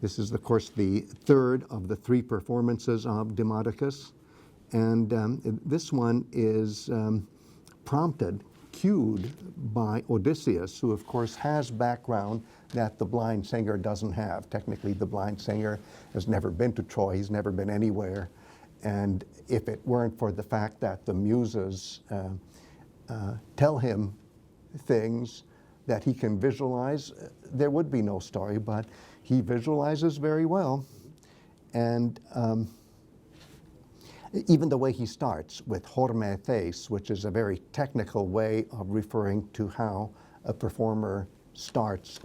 This is, of course, the third of the three performances of Demodokos. And this one is cued by Odysseus, who, of course, has background that the blind singer doesn't have. Technically, the blind singer has never been to Troy. He's never been anywhere. And if it weren't for the fact that the muses tell him things that he can visualize, there would be no story, but he visualizes very well. And even the way he starts with hormētheis, which is a very technical way of referring to how a performer starts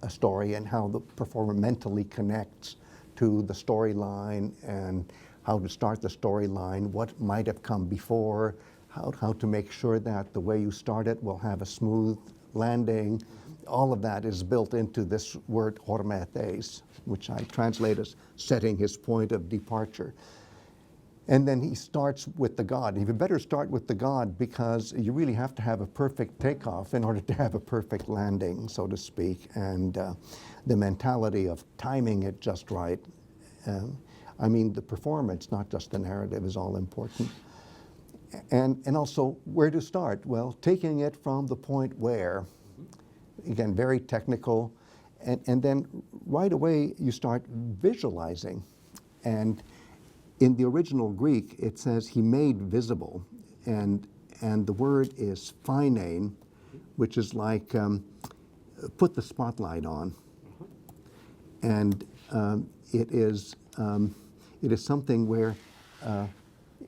a story and how the performer mentally connects to the storyline and how to start the storyline, what might have come before, how to make sure that the way you start it will have a smooth landing. All of that is built into this word hormētheis, which I translate as setting his point of departure. And then he starts with the god. You better start with the god because you really have to have a perfect takeoff in order to have a perfect landing, so to speak. And the mentality of timing it just right. I mean, the performance, not just the narrative, is all important. And also, where to start? Well, taking it from the point where, again, very technical, and then right away you start visualizing. And in the original Greek, it says he made visible, and the word is phainein, which is like put the spotlight on. And it is something where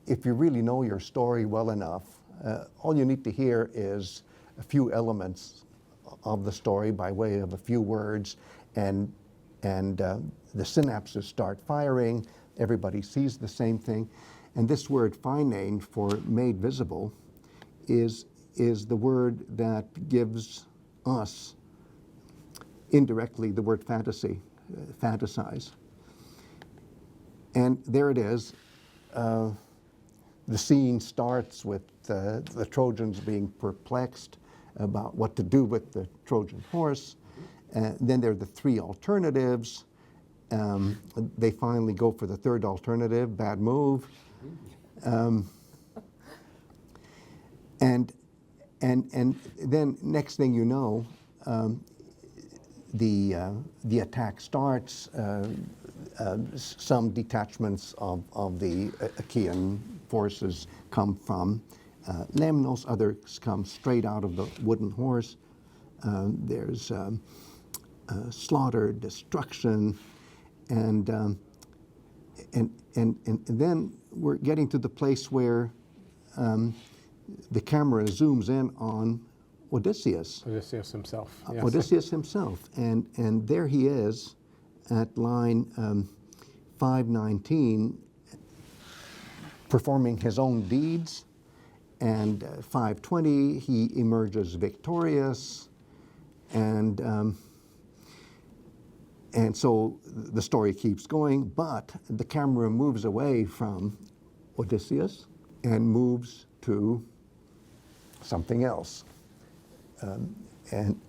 if you really know your story well enough, all you need to hear is a few elements of the story by way of a few words, and the synapses start firing. Everybody sees the same thing. And this word phainein, for made visible, is the word that gives us indirectly the word fantasy, fantasize. And there it is. The scene starts with the Trojans being perplexed about what to do with the Trojan horse. Then there are the three alternatives. They finally go for the third alternative, bad move. And then next thing you know, the attack starts. Some detachments of the Achaean forces come from Lemnos, others come straight out of the wooden horse. There's slaughter, destruction, and then we're getting to the place where the camera zooms in on Odysseus. Odysseus himself. Yes. Odysseus himself, and there he is at line 519, performing his own deeds, and 520 he emerges victorious, and so the story keeps going, but the camera moves away from Odysseus and moves to something else. And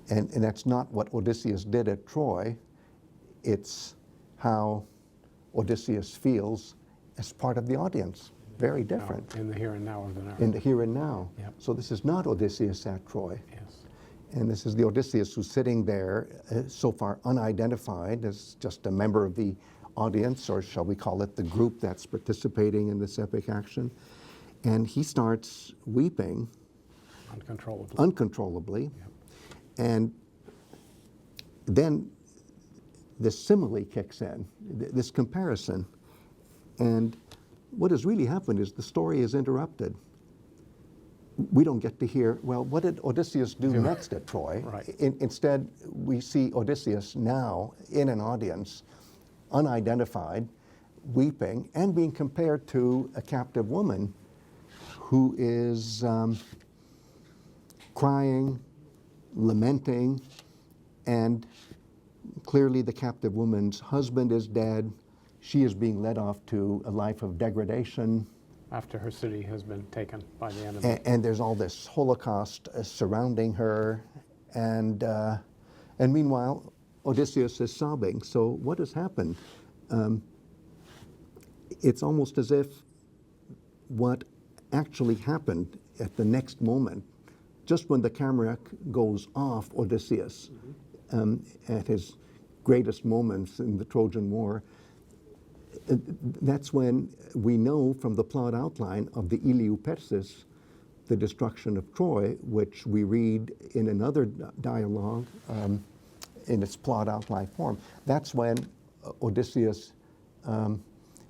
that's not what Odysseus did at Troy. It's how Odysseus feels as part of the audience. Very different. In the here and now of the narrative. In the here and now. Yep. So this is not Odysseus at Troy. Yes. And this is the Odysseus who's sitting there, so far unidentified, as just a member of the audience, or shall we call it the group that's participating in this epic action. And he starts weeping. Uncontrollably. Yep. And then the simile kicks in, this comparison. And what has really happened is the story is interrupted. We don't get to hear, well, what did Odysseus do next at Troy? Right. Instead, we see Odysseus now in an audience, unidentified, weeping, and being compared to a captive woman who is crying, lamenting, and clearly the captive woman's husband is dead. She is being led off to a life of degradation. After her city has been taken by the enemy. And there's all this Holocaust surrounding her. And meanwhile, Odysseus is sobbing. So what has happened? It's almost as if what actually happened at the next moment, just when the camera goes off Odysseus, at his greatest moments in the Trojan War, that's when we know from the plot outline of the Eleupersis, the destruction of Troy, which we read in another dialogue in its plot outline form. That's when Odysseus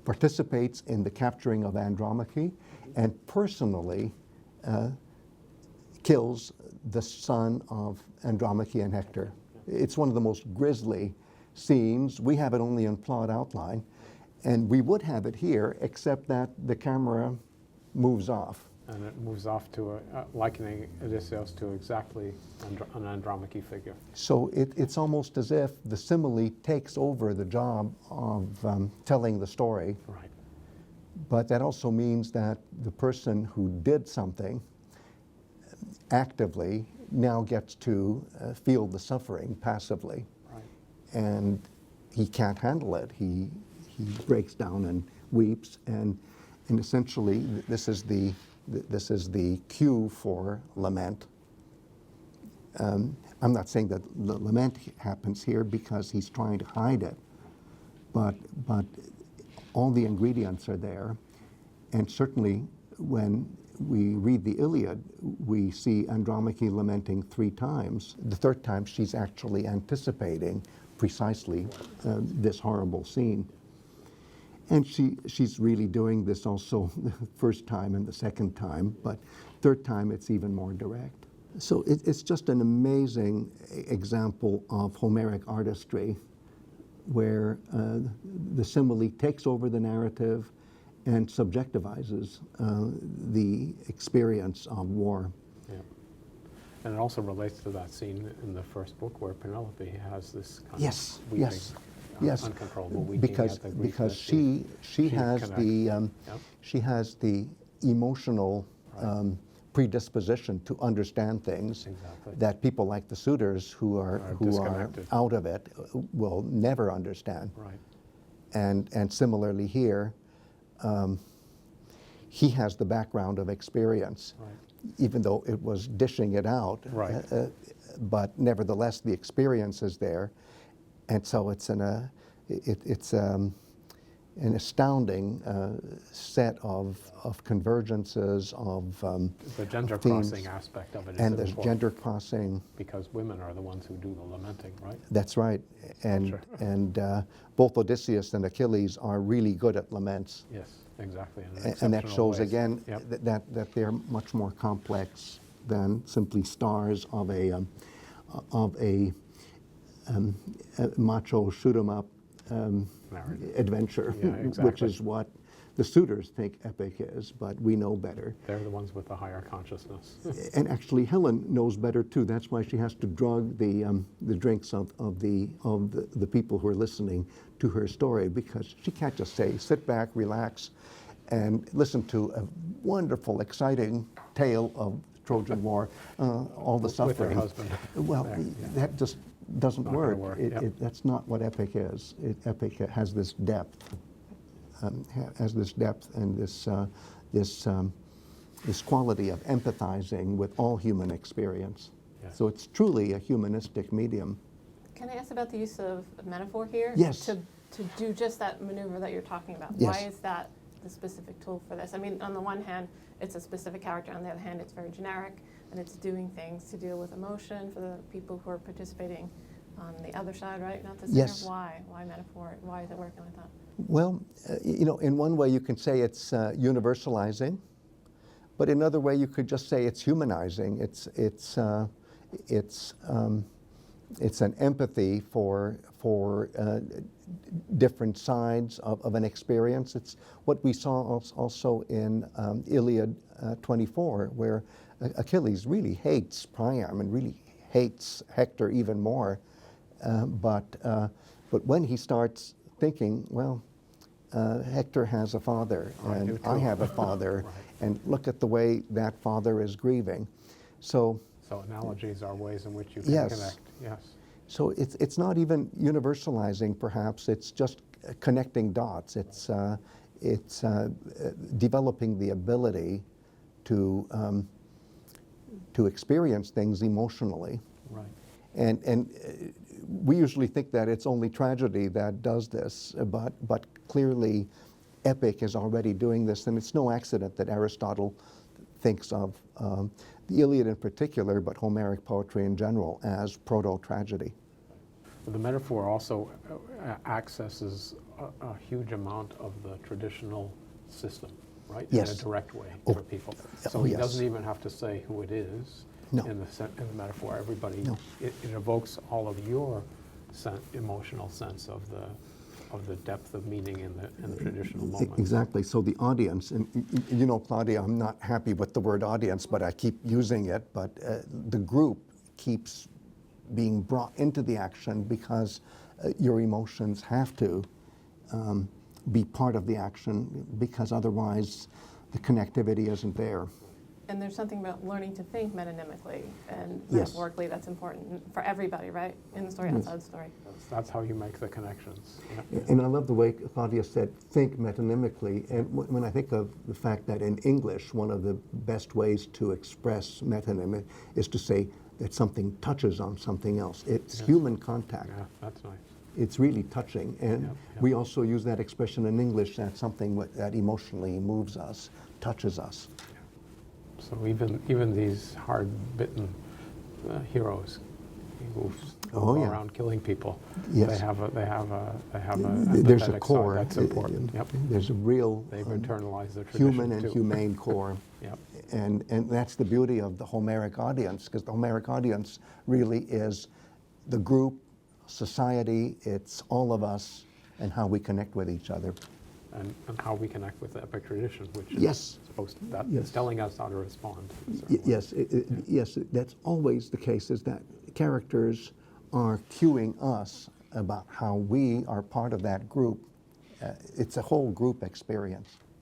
participates in the capturing of Andromache and personally kills the son of Andromache and Hector. It's one of the most grisly scenes. We have it only in plot outline, and we would have it here, except that the camera moves off. And it moves off to likening Odysseus to exactly an Andromache figure. So it's almost as if the simile takes over the job of telling the story. Right. But that also means that the person who did something actively now gets to feel the suffering passively. Right. And he can't handle it. He breaks down and weeps, and essentially this is the cue for lament. I'm not saying that lament happens here because he's trying to hide it, but all the ingredients are there, and certainly when we read the Iliad, we see Andromache lamenting 3 times. The 3rd time she's actually anticipating precisely this horrible scene. And she's really doing this also the 1st time and the 2nd time, but 3rd time it's even more direct. So it's just an amazing example of Homeric artistry where the simile takes over the narrative and subjectivizes the experience of war. Yeah. And it also relates to that scene in the 1st book where Penelope has this kind Yes, of weeping. yes. Yes, uncontrollable weeping because at the grief because that she has connect. the Yep. she has the emotional predisposition to understand things Exactly. that people like the suitors who are disconnected. out of it will never understand. Right. And similarly here, he has the background of experience, Right. even though it was dishing it out. Right. But nevertheless, the experience is there. And so it's an astounding set of convergences, of The gender themes. crossing aspect of it is And there's important gender crossing. because women are the ones who do the lamenting, right? That's right. And Sure. and both Odysseus and Achilles are really good at laments. Yes, exactly. in And that exceptional shows ways. again Yep. that they're much more complex than simply stars of a macho shoot 'em up Narrative. adventure, Yeah, which exactly. is what the suitors think epic is, but we know better. They're the ones with the higher consciousness. And actually, Helen knows better too. That's why she has to drug the drinks of the people who are listening to her story, because she can't just say, sit back, relax, and listen to a wonderful, exciting tale of Trojan War, all the With suffering. her husband. Well, There, yeah. that just doesn't Not gonna work. work, It, yep. that's not what epic is. Epic has this depth, and this quality of empathizing with all human experience. Yes. So it's truly a humanistic medium. Can I ask about the use of metaphor here? Yes. To do just that maneuver that you're talking about. Yes. Why is that the specific tool for this? I mean, on the one hand, it's a specific character. On the other hand, it's very generic, and it's doing things to deal with emotion for the people who are participating on the other side, right? Not the center. Yes. Why? Why metaphor? Why is it working like that? Well, in one way you can say it's universalizing, but in another way you could just say it's humanizing. It's an empathy for different sides of an experience. It's what we saw also in Iliad 24, where Achilles really hates Priam and really hates Hector even more. But when he starts thinking, well, Hector has a father, Right, and I have a father, Right. and look at the way that father is grieving. So So analogies are ways in which you can Yes. connect. Yes. So it's not even universalizing, perhaps. It's just connecting dots. It's developing the ability to experience things emotionally. Right. And we usually think that it's only tragedy that does this, but clearly epic is already doing this, and it's no accident that Aristotle thinks of the Iliad in particular, but Homeric poetry in general, as proto-tragedy. The metaphor also accesses a huge amount of the traditional system, right? Yes. In a direct way Oh. for people. Oh, So he yes. doesn't even have to say who it is. No. In the metaphor, everybody, No. it evokes all of your emotional sense of the depth of meaning in the traditional moment. Exactly. So the audience, and you know, Claudia, I'm not happy with the word audience, but I keep using it. But the group keeps being brought into the action because your emotions have to be part of the action, because otherwise the connectivity isn't there. And there's something about learning to think metonymically, and Yes. metaphorically that's important for everybody, right? In the story, outside the story. That's how you make the connections. Yeah. And I love the way Claudia said, think metonymically. And when I think of the fact that in English, one of the best ways to express metonymy is to say that something touches on something else. It's human contact. Yeah, that's nice. It's really touching. And Yep, yep. we also use that expression in English, that something that emotionally moves us, touches us. So even these hard-bitten heroes who Oh, go yeah. around killing people, Yes. they have a There's a empathetic core. side. That's important. Yep. There's a real They've internalized the tradition human and too. humane core. Yep. And that's the beauty of the Homeric audience, because the Homeric audience really is the group, society, it's all of us, and how we connect with each other. And how we connect with the epic tradition, which is Yes. supposed to, that Yes. is telling us how to respond. in a certain way. Yes, yes, that's always the case, is that characters are cueing us about how we are part of that group. It's a whole group experience.